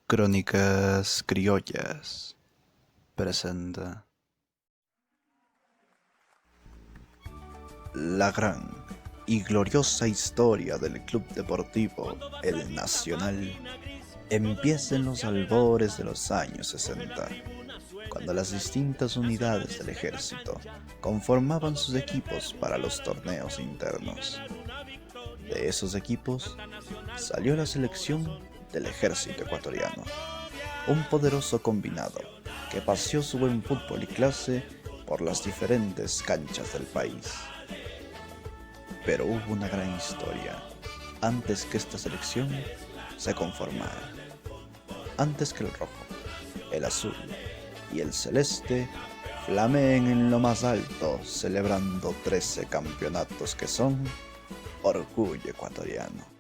Crónicas Criollas presenta la gran y gloriosa historia del Club Deportivo El Nacional. Empieza en los albores de los años 60, cuando las distintas unidades del ejército conformaban sus equipos para los torneos internos. De esos equipos salió la selección del ejército ecuatoriano, un poderoso combinado que paseó su buen fútbol y clase por las diferentes canchas del país. Pero hubo una gran historia antes que esta selección se conformara. Antes que el rojo, el azul y el celeste flameen en lo más alto, celebrando 13 campeonatos que son orgullo ecuatoriano.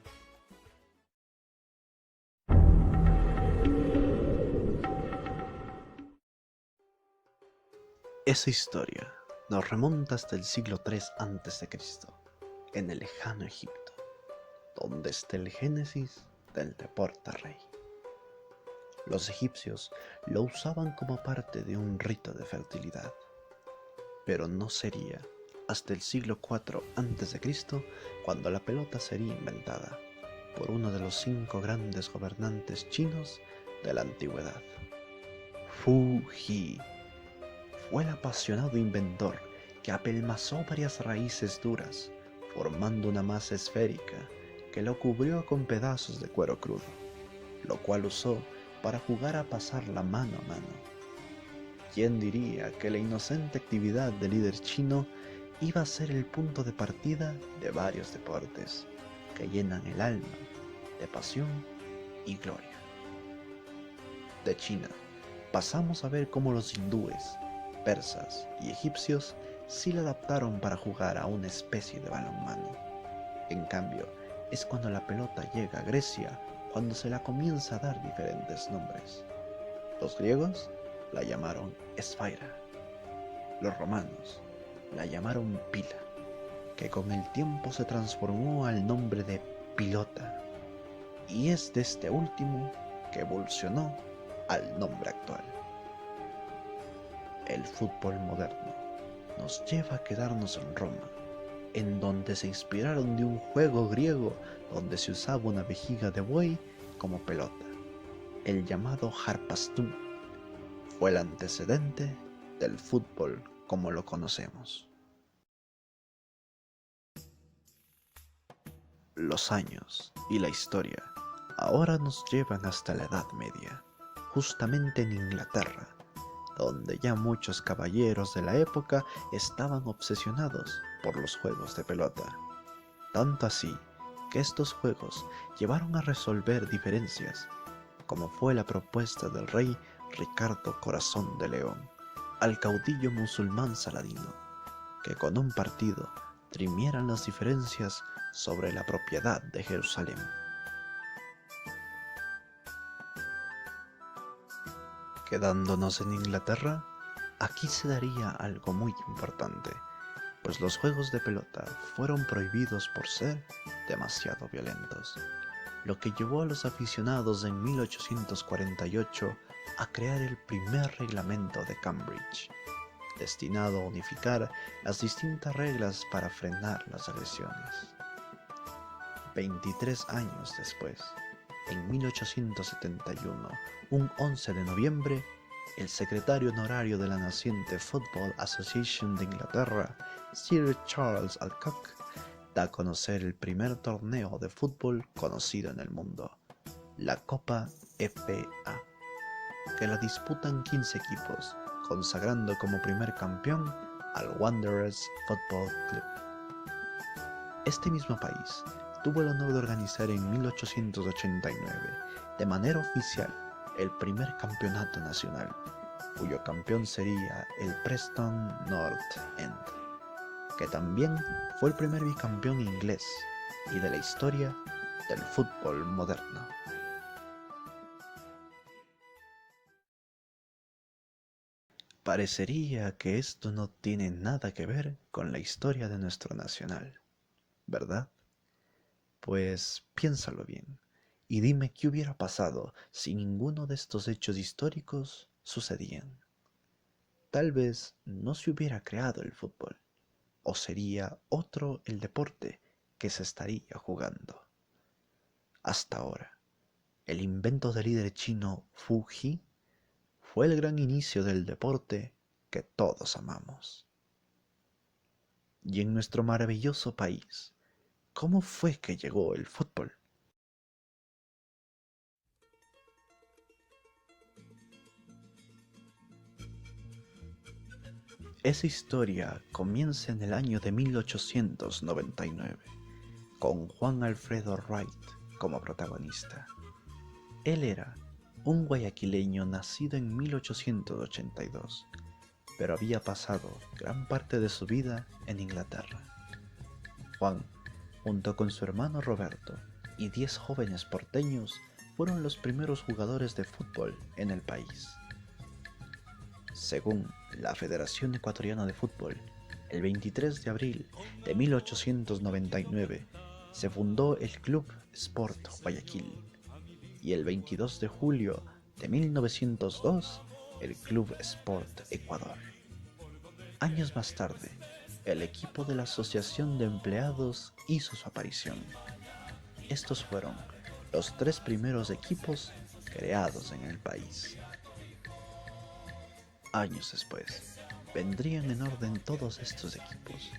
Esa historia nos remonta hasta el siglo III a.C., en el lejano Egipto, donde está el génesis del deporte rey. Los egipcios lo usaban como parte de un rito de fertilidad, pero no sería hasta el siglo IV a.C. cuando la pelota sería inventada por uno de los 5 grandes gobernantes chinos de la antigüedad. Fu Ji fue el apasionado inventor que apelmazó varias raíces duras, formando una masa esférica que lo cubrió con pedazos de cuero crudo, lo cual usó para jugar a pasar la mano a mano. ¿Quién diría que la inocente actividad del líder chino iba a ser el punto de partida de varios deportes que llenan el alma de pasión y gloria? De China pasamos a ver cómo los hindúes, persas y egipcios sí la adaptaron para jugar a una especie de balonmano. En cambio, es cuando la pelota llega a Grecia cuando se la comienza a dar diferentes nombres. Los griegos la llamaron esfaira, los romanos la llamaron pila, que con el tiempo se transformó al nombre de pilota, y es de este último que evolucionó al nombre actual. El fútbol moderno nos lleva a quedarnos en Roma, en donde se inspiraron de un juego griego donde se usaba una vejiga de buey como pelota. El llamado harpastún fue el antecedente del fútbol como lo conocemos. Los años y la historia ahora nos llevan hasta la Edad Media, justamente en Inglaterra, donde ya muchos caballeros de la época estaban obsesionados por los juegos de pelota. Tanto así que estos juegos llevaron a resolver diferencias, como fue la propuesta del rey Ricardo Corazón de León al caudillo musulmán Saladino, que con un partido dirimieran las diferencias sobre la propiedad de Jerusalén. Quedándonos en Inglaterra, aquí se daría algo muy importante, pues los juegos de pelota fueron prohibidos por ser demasiado violentos, lo que llevó a los aficionados en 1848 a crear el primer reglamento de Cambridge, destinado a unificar las distintas reglas para frenar las agresiones. 23 años después, en 1871, un 11 de noviembre, el secretario honorario de la naciente Football Association de Inglaterra, Sir Charles Alcock, da a conocer el primer torneo de fútbol conocido en el mundo, la Copa FA, que la disputan 15 equipos, consagrando como primer campeón al Wanderers Football Club. Este mismo país tuvo el honor de organizar en 1889, de manera oficial, el primer campeonato nacional, cuyo campeón sería el Preston North End, que también fue el primer bicampeón inglés y de la historia del fútbol moderno. Parecería que esto no tiene nada que ver con la historia de nuestro nacional, ¿verdad? Pues piénsalo bien. Y dime qué hubiera pasado si ninguno de estos hechos históricos sucedían. Tal vez no se hubiera creado el fútbol, o sería otro el deporte que se estaría jugando. Hasta ahora, el invento del líder chino Fu Ji fue el gran inicio del deporte que todos amamos. Y en nuestro maravilloso país, ¿cómo fue que llegó el fútbol? Esa historia comienza en el año de 1899, con Juan Alfredo Wright como protagonista. Él era un guayaquileño nacido en 1882, pero había pasado gran parte de su vida en Inglaterra. Juan, junto con su hermano Roberto y 10 jóvenes porteños, fueron los primeros jugadores de fútbol en el país. Según la Federación Ecuatoriana de Fútbol, el 23 de abril de 1899 se fundó el Club Sport Guayaquil y el 22 de julio de 1902 el Club Sport Ecuador. Años más tarde, el equipo de la Asociación de Empleados hizo su aparición. Estos fueron los 3 primeros equipos creados en el país. Años después, vendrían en orden todos estos equipos,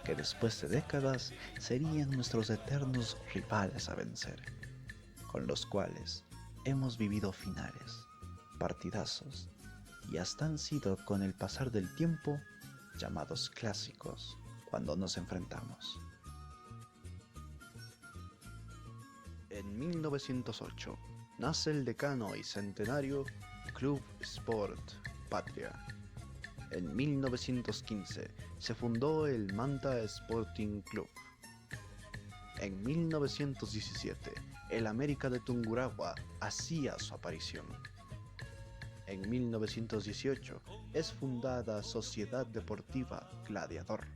que después de décadas serían nuestros eternos rivales a vencer, con los cuales hemos vivido finales, partidazos, y hasta han sido con el pasar del tiempo llamados clásicos cuando nos enfrentamos. En 1908 nace el decano y centenario Club Sport Patria. En 1915 se fundó el Manta Sporting Club. En 1917 el América de Tungurahua hacía su aparición. En 1918 es fundada Sociedad Deportiva Gladiador.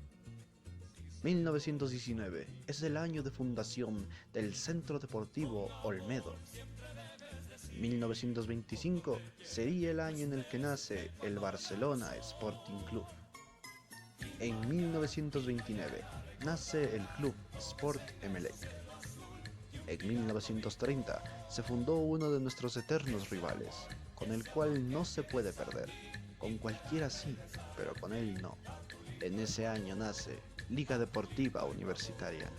1919 es el año de fundación del Centro Deportivo Olmedo. 1925 sería el año en el que nace el Barcelona Sporting Club. En 1929 nace el Club Sport Emelec. En 1930 se fundó uno de nuestros eternos rivales, con el cual no se puede perder. Con cualquiera sí, pero con él no. En ese año nace Liga Deportiva Universitaria.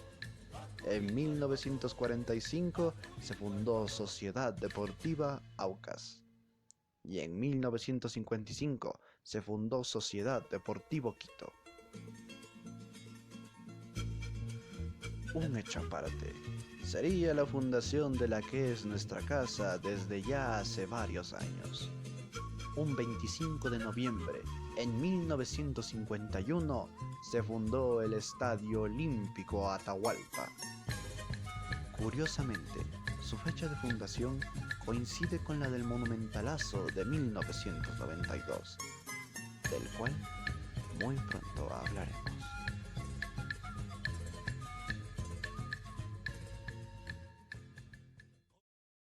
En 1945 se fundó Sociedad Deportiva Aucas. Y en 1955 se fundó Sociedad Deportivo Quito. Un hecho aparte sería la fundación de la que es nuestra casa desde ya hace varios años. Un 25 de noviembre en 1951 se fundó el Estadio Olímpico Atahualpa. Curiosamente, su fecha de fundación coincide con la del Monumentalazo de 1992, del cual muy pronto hablaremos.